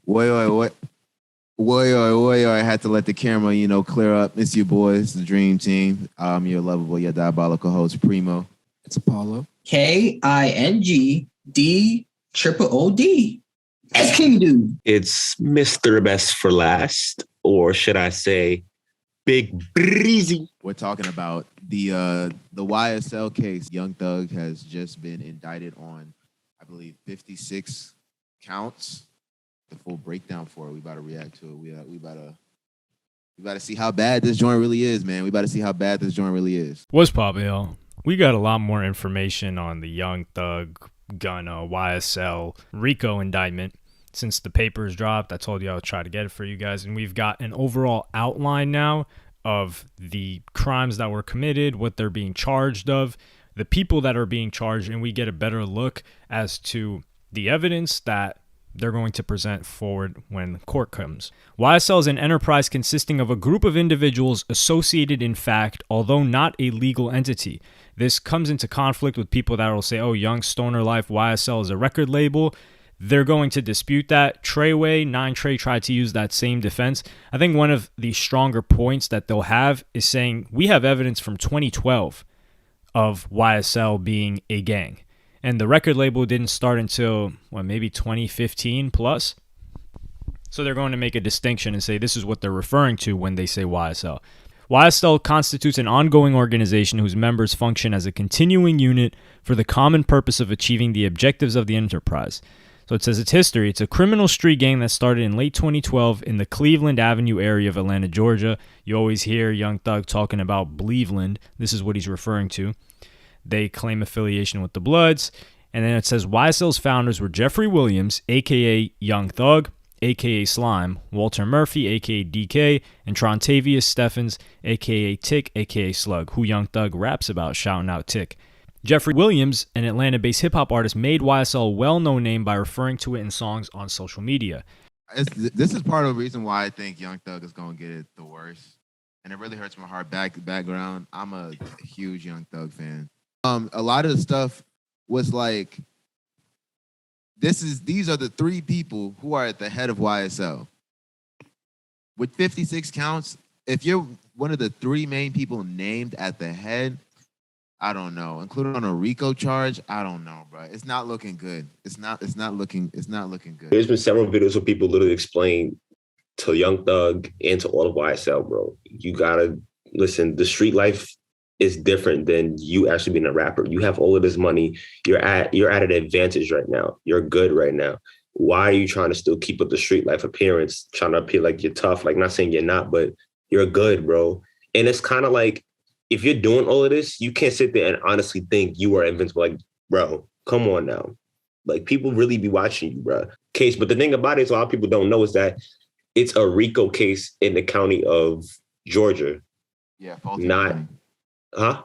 Wait. I had to let the camera, clear up. It's your boys, the Dream Team. I'm your lovable, your diabolical host, Primo. It's Apollo. KINGD triple OD. That's King Dude. It's Mr. Best for Last, or should I say, Big Breezy. We're talking about the YSL case. Young Thug has just been indicted on, I believe, 56 counts. The full breakdown for it. We about to react to it. We about to see how bad this joint really is, man. We about to see how bad this joint really is. What's poppin', y'all? We got a lot more information on the Young Thug Gunna YSL RICO indictment since the papers dropped. I told you I would try to get it for you guys, and we've got an overall outline now of the crimes that were committed, what they're being charged of, the people that are being charged, and we get a better look as to the evidence that they're going to present forward when court comes. YSL is an enterprise consisting of a group of individuals associated in fact, although not a legal entity. This comes into conflict with people that will say, oh, Young Stoner Life YSL is a record label. They're going to dispute that. Treyway, 9 Trey tried to use that same defense. I think one of the stronger points that they'll have is saying we have evidence from 2012 of YSL being a gang. And the record label didn't start until, maybe 2015 plus. So they're going to make a distinction and say this is what they're referring to when they say YSL. YSL constitutes an ongoing organization whose members function as a continuing unit for the common purpose of achieving the objectives of the enterprise. So it says its history. It's a criminal street gang that started in late 2012 in the Cleveland Avenue area of Atlanta, Georgia. You always hear Young Thug talking about Bleveland. This is what he's referring to. They claim affiliation with the Bloods. And then it says YSL's founders were Jeffrey Williams, a.k.a. Young Thug, a.k.a. Slime, Walter Murphy, a.k.a. DK, and Trontavious Steffens, a.k.a. Tick, a.k.a. Slug, who Young Thug raps about, shouting out Tick. Jeffrey Williams, an Atlanta-based hip-hop artist, made YSL a well-known name by referring to it in songs on social media. This is part of the reason why I think Young Thug is going to get it the worst. And it really hurts my heart background. I'm a huge Young Thug fan. A lot of the stuff was like, these are the 3 people who are at the head of YSL. With 56 counts, if you're one of the 3 main people named at the head, I don't know. Included on a RICO charge, I don't know, bro. It's not looking good. It's not looking good. There's been several videos where people literally explain to Young Thug and to all of YSL, bro. You gotta listen. The street life is different than you actually being a rapper. You have all of this money. You're at an advantage right now. You're good right now. Why are you trying to still keep up the street life appearance, trying to appear like you're tough? Like, not saying you're not, but you're good, bro. And it's kind of like, if you're doing all of this, you can't sit there and honestly think you are invincible. Like, bro, come on now. Like, people really be watching you, bro. Case, but the thing about it is a lot of people don't know is that it's a RICO case in the county of Georgia. Yeah, Fulton County. Huh?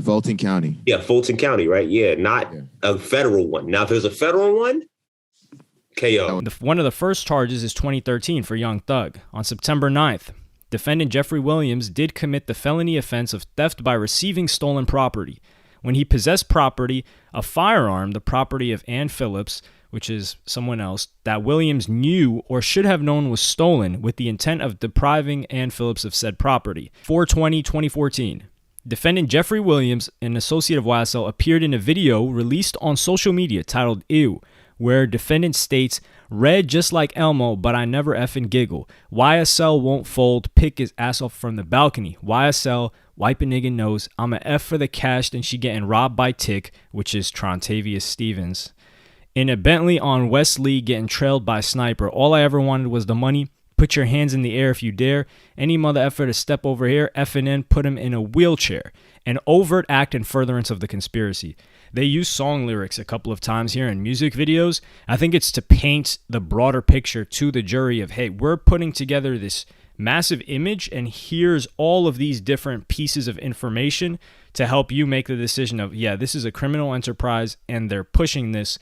Fulton County. Yeah, Fulton County, right? Yeah, not a federal one. Now, if there's a federal one, KO. One of the first charges is 2013 for Young Thug. On September 9th, defendant Jeffrey Williams did commit the felony offense of theft by receiving stolen property. When he possessed property, a firearm, the property of Ann Phillips, which is someone else, that Williams knew or should have known was stolen with the intent of depriving Ann Phillips of said property. 4/20/2014. Defendant Jeffrey Williams, an associate of YSL, appeared in a video released on social media titled Ew, where defendant states, "Red just like Elmo, but I never effing giggle. YSL won't fold, pick his ass off from the balcony. YSL, wipe a nigga nose. I'm a F for the cash, then she getting robbed by Tick," which is Trontavious Stevens. "In a Bentley on West Lee getting trailed by Sniper. All I ever wanted was the money. Put your hands in the air if you dare. Any mother effer to step over here, F&N, put him in a wheelchair." An overt act in furtherance of the conspiracy. They use song lyrics a couple of times here in music videos. I think it's to paint the broader picture to the jury of, hey, we're putting together this massive image, and here's all of these different pieces of information to help you make the decision of, yeah, this is a criminal enterprise, and they're pushing this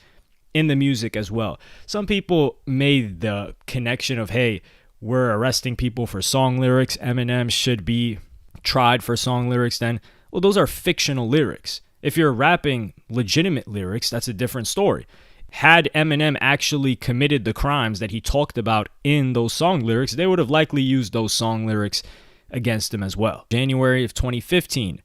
in the music as well. Some people made the connection of, hey, we're arresting people for song lyrics. Eminem should be tried for song lyrics then. Well, those are fictional lyrics. If you're rapping legitimate lyrics, that's a different story. had Eminem actually committed the crimes that he talked about in those song lyrics, they would have likely used those song lyrics against him as well. January of 2015,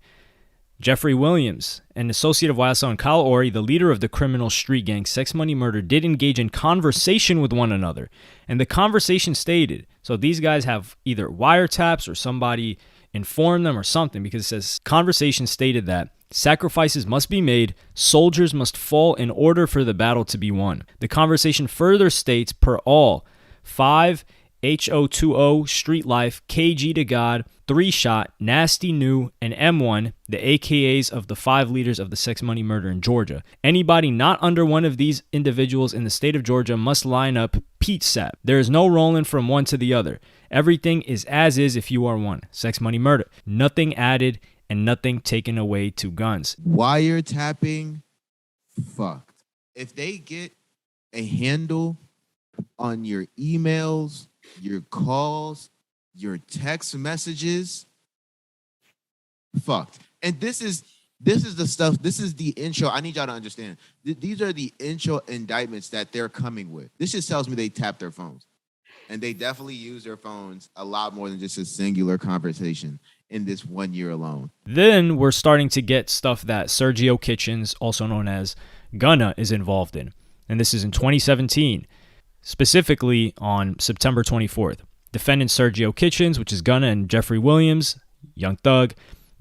Jeffrey Williams, an associate of YSL and Kyle Ori, the leader of the criminal street gang Sex Money Murder, did engage in conversation with one another. And the conversation stated, so these guys have either wiretaps or somebody informed them or something, because it says conversation stated that sacrifices must be made, soldiers must fall in order for the battle to be won. The conversation further states, per all, 5 HO20, Street Life, KG to God, 3 Shot, Nasty New, and M1, the AKAs of the 5 leaders of the Sex Money Murder in Georgia. Anybody not under one of these individuals in the state of Georgia must line up Pete Sap. There is no rolling from one to the other. Everything is as is if you are one. Sex Money Murder. Nothing added and nothing taken away to guns. Wiretapping, fucked. If they get a handle on your emails, your calls, your text messages, fucked. And this is the stuff, this is the intro. I need y'all to understand. These are the intro indictments that they're coming with. This just tells me they tap their phones. And they definitely use their phones a lot more than just a singular conversation in this 1 year alone. Then we're starting to get stuff that Sergio Kitchens, also known as Gunna, is involved in. And this is in 2017, specifically on September 24th. Defendant Sergio Kitchens, which is Gunna, and Jeffrey Williams, Young Thug,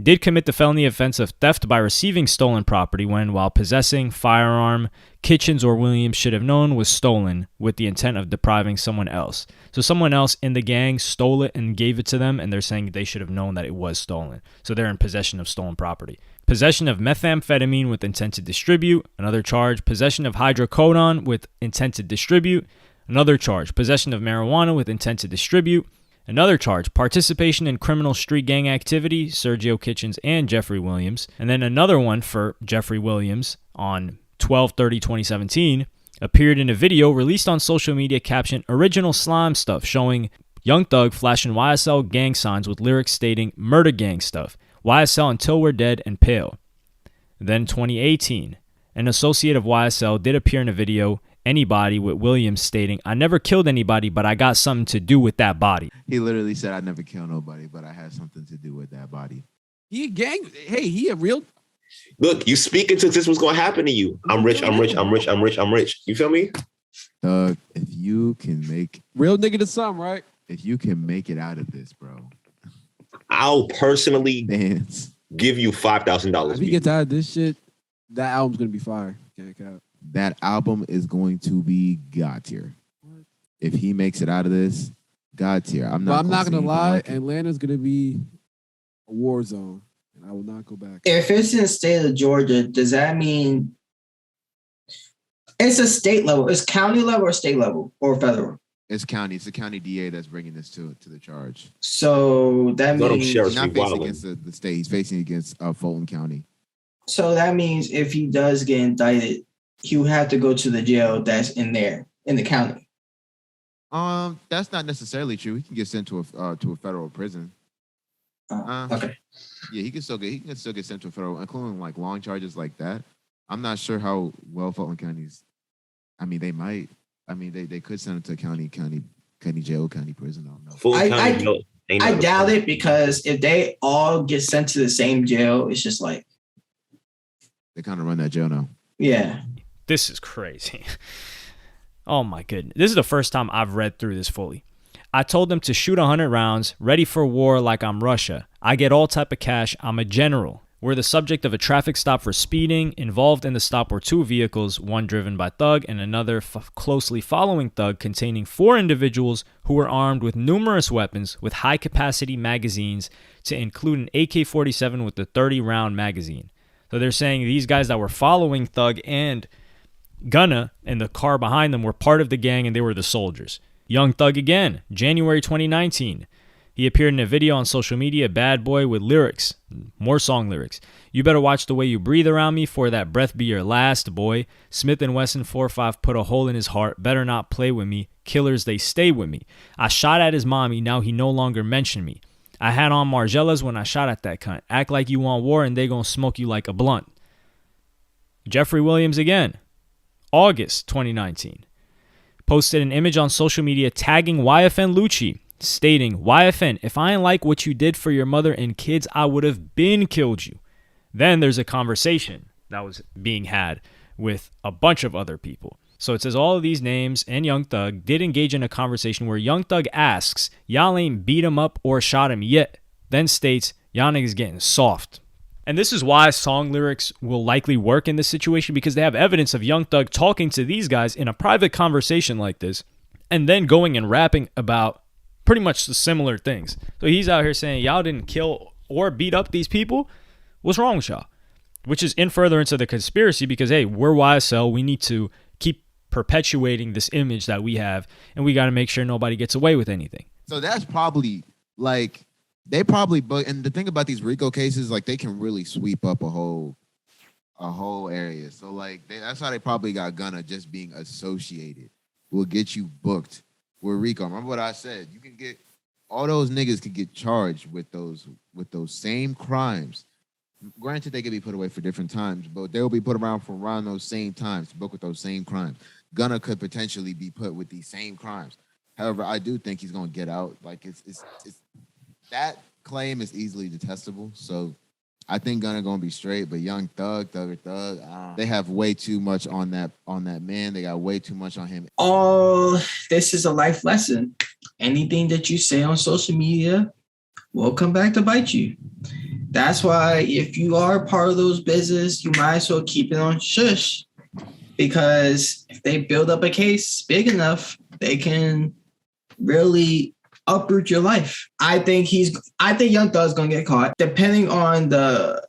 did commit the felony offense of theft by receiving stolen property when, while possessing firearm, Kitchens or Williams should have known was stolen with the intent of depriving someone else. So someone else in the gang stole it and gave it to them, and they're saying they should have known that it was stolen. So they're in possession of stolen property. Possession of methamphetamine with intent to distribute, another charge. Possession of hydrocodone with intent to distribute, another charge. Possession of marijuana with intent to distribute, another charge. Participation in criminal street gang activity, Sergio Kitchens and Jeffrey Williams. And then another one for Jeffrey Williams on 12/30/2017, appeared in a video released on social media captioned Original Slime Stuff, showing Young Thug flashing YSL gang signs with lyrics stating Murder Gang Stuff, YSL Until We're Dead and Pale. Then 2018, an associate of YSL did appear in a video, Anybody, with Williams stating, I never killed anybody, but I got something to do with that body. He literally said, I never killed nobody, but I had something to do with that body. He a gang. Hey, he a real. Look, you speak into this, what's going to happen to you. I'm rich, I'm rich, I'm rich, I'm rich, I'm rich. You feel me? If you can make Real nigga to some, right? If you can make it out of this, bro, I'll personally dance. give you $5,000. If he gets out of this shit, that album's gonna be fire. Can't count. That album is going to be God tier. If he makes it out of this, God tier. I'm not gonna lie, like Atlanta's gonna be a war zone, and I will not go back. If it's in the state of Georgia, does that mean it's a state level? It's county level or state level or federal? It's county. It's the county DA that's bringing this to the charge. So that Let him means share He's not facing Wilding. against the state. He's facing against Fulton County. so that means if he does get indicted, he would have to go to the jail that's in there in the county. That's not necessarily true. He can get sent to a federal prison. Okay. Yeah, he can still get sent to a federal, including like long charges like that. I'm not sure how well Fulton County's. I mean, they might. I mean, they could send him to county jail, county prison. I don't know. Fulton County jail ain't I never- doubt it, because if they all get sent to the same jail, it's just like, They kind of run that jail now. yeah. This is crazy. Oh my goodness. This is the first time I've read through this fully. I told them to shoot 100 rounds, ready for war like I'm Russia. I get all type of cash. I'm a general. We're the subject of a traffic stop for speeding. Involved in the stop were 2 vehicles, one driven by Thug and another closely following Thug, containing 4 individuals who were armed with numerous weapons with high-capacity magazines, to include an AK-47 with a 30-round magazine. So they're saying these guys that were following Thug and Gunna and the car behind them were part of the gang, and they were the soldiers. Young Thug again, January 2019. He appeared in a video on social media, Bad Boy, with lyrics, more song lyrics. You better watch the way you breathe around me, for that breath be your last, boy. Smith & Wesson 4.5 put a hole in his heart. Better not play with me. Killers, they stay with me. I shot at his mommy, now he no longer mention me. I had on Margellas when I shot at that cunt. Act like you want war and they gonna smoke you like a blunt. Jeffrey Williams again. August 2019, posted an image on social media tagging YFN Lucci, stating, YFN, if I ain't like what you did for your mother and kids, I would have been killed you. Then there's a conversation that was being had with a bunch of other people. So it says all of these names and Young Thug did engage in a conversation where Young Thug asks, y'all ain't beat him up or shot him yet, then states, y'all niggas getting soft. And this is why song lyrics will likely work in this situation, because they have evidence of Young Thug talking to these guys in a private conversation like this and then going and rapping about pretty much the similar things. So he's out here saying, y'all didn't kill or beat up these people? What's wrong with y'all? Which is in further into the conspiracy because, hey, we're YSL. We need to keep perpetuating this image that we have, and we got to make sure nobody gets away with anything. So that's probably like they probably, and the thing about these RICO cases, like they can really sweep up a whole area. So like that's how they probably got Gunna. Just being associated will get you booked with RICO. Remember what I said? You can get all those niggas can get charged with those same crimes. Granted, they could be put away for different times, but they'll be put around for around those same times, booked with those same crimes. Gunna could potentially be put with these same crimes. However, I do think he's gonna get out. Like it's that claim is easily detestable. So I think Gunna gonna be straight. But Young Thug, they have way too much on that man. They got way too much on him. Oh, this is a life lesson. Anything that you say on social media will come back to bite you. That's why if you are part of those business, you might as well keep it on shush. Because if they build up a case big enough, they can really uproot your life. I think Young Thug's gonna get caught, depending on the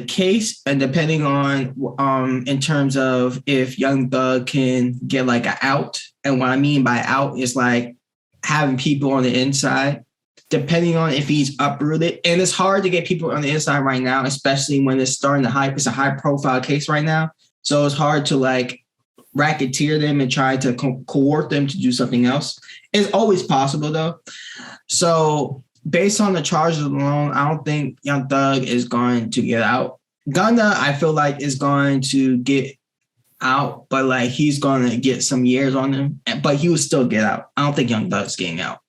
case and depending on in terms of if Young Thug can get like an out. And what I mean by out is like having people on the inside, depending on if he's uprooted. And it's hard to get people on the inside right now, especially when it's starting to hype. It's a high profile case right now. So it's hard to like racketeer them and try to cohort them to do something else. It's always possible though. So based on the charges alone, I don't think Young Thug is going to get out. Gunna, I feel like, is going to get out, but like he's going to get some years on him, but he will still get out. I don't think Young Thug's getting out.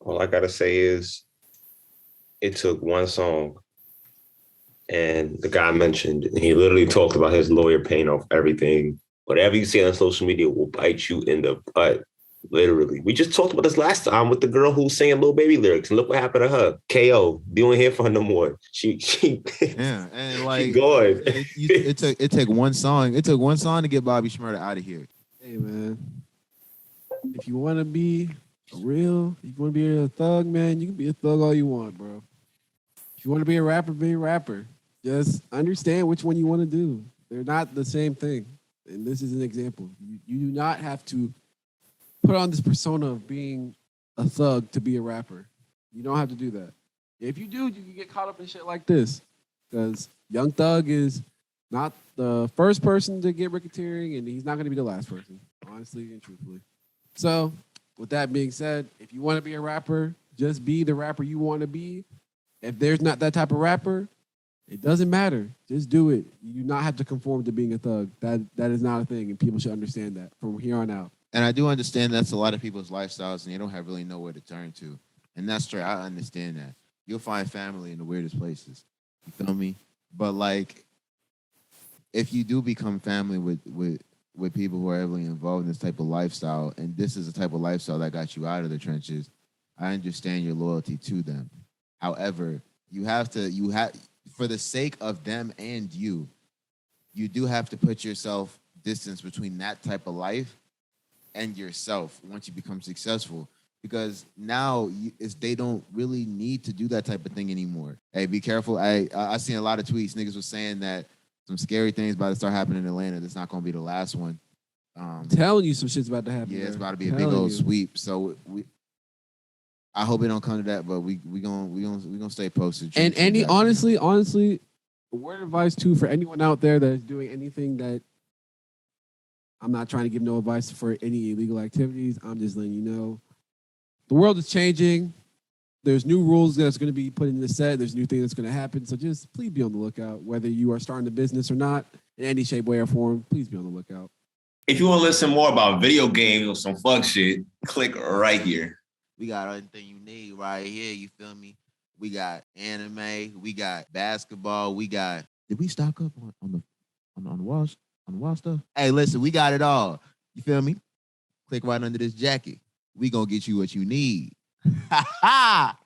All I gotta say is it took one song. And the guy mentioned, he literally talked about his lawyer paying off everything. Whatever you see on social media will bite you in the butt, literally. We just talked about this last time with the girl who was singing Lil Baby lyrics, and look what happened to her. KO, you don't hear from her no more. She Yeah, and like she gone. It took one song. It took one song to get Bobby Shmurda out of here. Hey man, if you want to be if you want to be a thug, man, you can be a thug all you want, bro. If you want to be a rapper, be a rapper. Just understand which one you want to do. They're not the same thing. And this is an example. You do not have to put on this persona of being a thug to be a rapper. You don't have to do that. If you do, you can get caught up in shit like this. Because Young Thug is not the first person to get racketeering, and he's not going to be the last person, honestly and truthfully. So, with that being said, if you want to be a rapper, just be the rapper you want to be. If there's not that type of rapper, it doesn't matter. Just do it. You do not have to conform to being a thug. That is not a thing, and people should understand that from here on out. And I do understand that's a lot of people's lifestyles, and they don't have really nowhere to turn to. And that's straight. I understand that. You'll find family in the weirdest places. You feel me? But like, if you do become family with people who are heavily involved in this type of lifestyle, and this is the type of lifestyle that got you out of the trenches, I understand your loyalty to them. However, you have for the sake of them and you do have to put yourself distance between that type of life and yourself once you become successful, because now they don't really need to do that type of thing anymore. Hey, be careful. I seen a lot of tweets. Niggas was saying that some scary things about to start happening in Atlanta. That's not going to be the last one. I'm telling you, some shit's about to happen. Yeah, it's about to be a I'm big telling old you. sweep. So I hope it don't come to that, but we gonna stay posted. And honestly, a word of advice too for anyone out there that is doing anything that, I'm not trying to give no advice for any illegal activities. I'm just letting you know the world is changing. There's new rules that's going to be put in the set. There's new things that's going to happen. So just please be on the lookout. Whether you are starting a business or not, in any shape, way, or form, please be on the lookout. If you want to listen more about video games or some fuck shit, click right here. We got everything you need right here. You feel me? We got anime. We got basketball. We got. Did we stock up on the wall stuff? Hey, listen, we got it all. You feel me? Click right under this jacket. We gonna get you what you need. Ha ha!